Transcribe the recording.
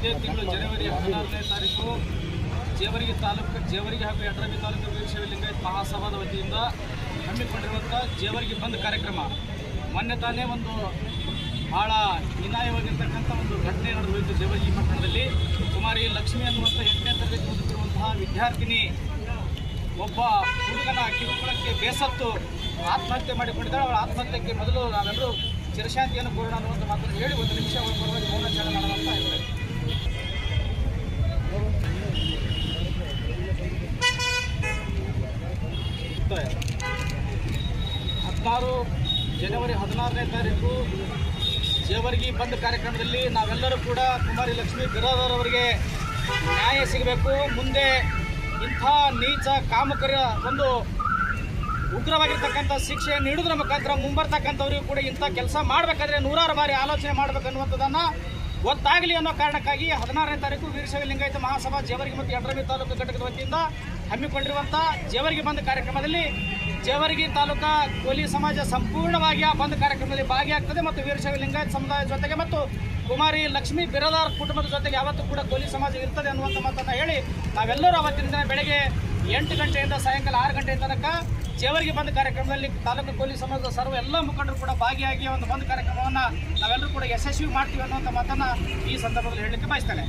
ಇದೇ ತಿಂಗಳು ಜನವರಿ 16ನೇ ತಾರೀಕು ಜೇವರ್ಗಿ ತಾಲೂಕು ಜೇವರ್ಗಿ ಹಾಗೂ ಯಡ್ರಾಮಿ ತಾಲೂಕು ವೀರಶೈವ ಲಿಂಗಾಯತ ಮಹಾಸಭಾದ ವತಿಯಿಂದ ಹಮ್ಮಿಕೊಂಡಿರುವಂಥ ಜೇವರ್ಗಿ ಬಂದ್ ಕಾರ್ಯಕ್ರಮ ಮೊನ್ನೆ ತಾನೇ ಒಂದು ಭಾಳ ಹೀನಾಯವಾಗಿರ್ತಕ್ಕಂಥ ಒಂದು ಘಟನೆ ನಡೆದು ಹೋಯಿತು. ಜೇವರ್ಗಿ ಪಟ್ಟಣದಲ್ಲಿ ಕುಮಾರಿ ಲಕ್ಷ್ಮಿ ಅನ್ನುವಂಥ 8ನೇ ತರಗತಿ ಓದುತ್ತಿರುವಂತಹ ವಿದ್ಯಾರ್ಥಿನಿ ಒಬ್ಬ ಹುಡುಗನ ಕಿರುಕುಳಕ್ಕೆ ಬೇಸತ್ತು ಆತ್ಮಹತ್ಯೆ ಮಾಡಿಕೊಂಡಿದ್ದಾಳೆ. ಅವಳ ಆತ್ಮಹತ್ಯೆಗೆ ಮೊದಲು ನಾವೆಲ್ಲರೂ ಚಿರಶಾಂತಿಯನ್ನು ಕೋರೋಣ ಅನ್ನುವಂಥ ಮಾತನ್ನು ಹೇಳಿ ಒಂದು ನಿಮಿಷ ಅವರ ಪರವಾಗಿ ಮೌನಾಚರಣೆ ಮಾಡೋಣ ಅಂತ ಹೇಳ್ತಾರೆ. 16 ಜನವರಿ 16ನೇ ತಾರೀಕು ಜೇವರ್ಗಿ ಬಂದ್ ಕಾರ್ಯಕ್ರಮದಲ್ಲಿ ನಾವೆಲ್ಲರೂ ಕೂಡ ಕುಮಾರಿ ಲಕ್ಷ್ಮಿ ಬಿರಾದಾರ್ ಅವರಿಗೆ ನ್ಯಾಯ ಸಿಗಬೇಕು. ಮುಂದೆ ಇಂಥ ನೀಚ ಕಾಮಕರ ಒಂದು ಉಗ್ರವಾಗಿರ್ತಕ್ಕಂಥ ಶಿಕ್ಷೆ ನೀಡುವುದರ ಮುಖಾಂತರ ಮುಂಬರ್ತಕ್ಕಂಥವ್ರಿಗೂ ಕೂಡ ಇಂಥ ಕೆಲಸ ಮಾಡಬೇಕಾದ್ರೆ ನೂರಾರು ಬಾರಿ ಆಲೋಚನೆ ಮಾಡಬೇಕನ್ನುವಂಥದ್ದನ್ನು ಗೊತ್ತಾಗಲಿ ಅನ್ನೋ ಕಾರಣಕ್ಕಾಗಿ 16ನೇ ತಾರೀಕು ವೀರಶೈವ ಲಿಂಗಾಯತ ಮಹಾಸಭಾ ಜೇವರ್ಗಿ ಮತ್ತು ಯಡ್ರಾಮಿ ತಾಲೂಕು ಘಟಕದ ವತಿಯಿಂದ ಹಮ್ಮಿಕೊಂಡಿರುವಂಥ ಜೇವರ್ಗಿ ಬಂದ್ ಕಾರ್ಯಕ್ರಮದಲ್ಲಿ ಜೇವರ್ಗಿ ತಾಲೂಕಾ ಕೋಲಿ ಸಮಾಜ ಸಂಪೂರ್ಣವಾಗಿ ಆ ಬಂದ್ ಕಾರ್ಯಕ್ರಮದಲ್ಲಿ ಭಾಗಿಯಾಗ್ತದೆ ಮತ್ತು ವೀರಶೈವ ಲಿಂಗಾಯತ ಸಮುದಾಯದ ಜೊತೆಗೆ ಮತ್ತು ಕುಮಾರಿ ಲಕ್ಷ್ಮಿ ಬಿರಾದಾರ್ ಕುಟುಂಬದ ಜೊತೆಗೆ ಯಾವತ್ತೂ ಕೂಡ ಕೋಲಿ ಸಮಾಜ ಇರ್ತದೆ ಅನ್ನುವಂಥ ಮಾತನ್ನು ಹೇಳಿ ನಾವೆಲ್ಲರೂ ಅವತ್ತಿನ ದಿನ ಬೆಳಗ್ಗೆ 8 ಗಂಟೆಯಿಂದ ಸಾಯಂಕಾಲ 6 ಗಂಟೆ ತನಕ ಜೇವರ್ಗಿ ಬಂದ್ ಕಾರ್ಯಕ್ರಮದಲ್ಲಿ ತಾಲೂಕು ಕೋಲಿ ಸಮಾಜದ ಸರ್ವ ಎಲ್ಲ ಮುಖಂಡರು ಕೂಡ ಭಾಗಿಯಾಗಿ ಒಂದು ಬಂದ್ ಕಾರ್ಯಕ್ರಮವನ್ನು ನಾವೆಲ್ಲರೂ ಕೂಡ ಯಶಸ್ವಿ ಮಾಡ್ತೀವಿ ಅನ್ನುವಂಥ ಮಾತನ್ನು ಈ ಸಂದರ್ಭದಲ್ಲಿ ಹೇಳಲಿಕ್ಕೆ ಬಯಸ್ತೇನೆ.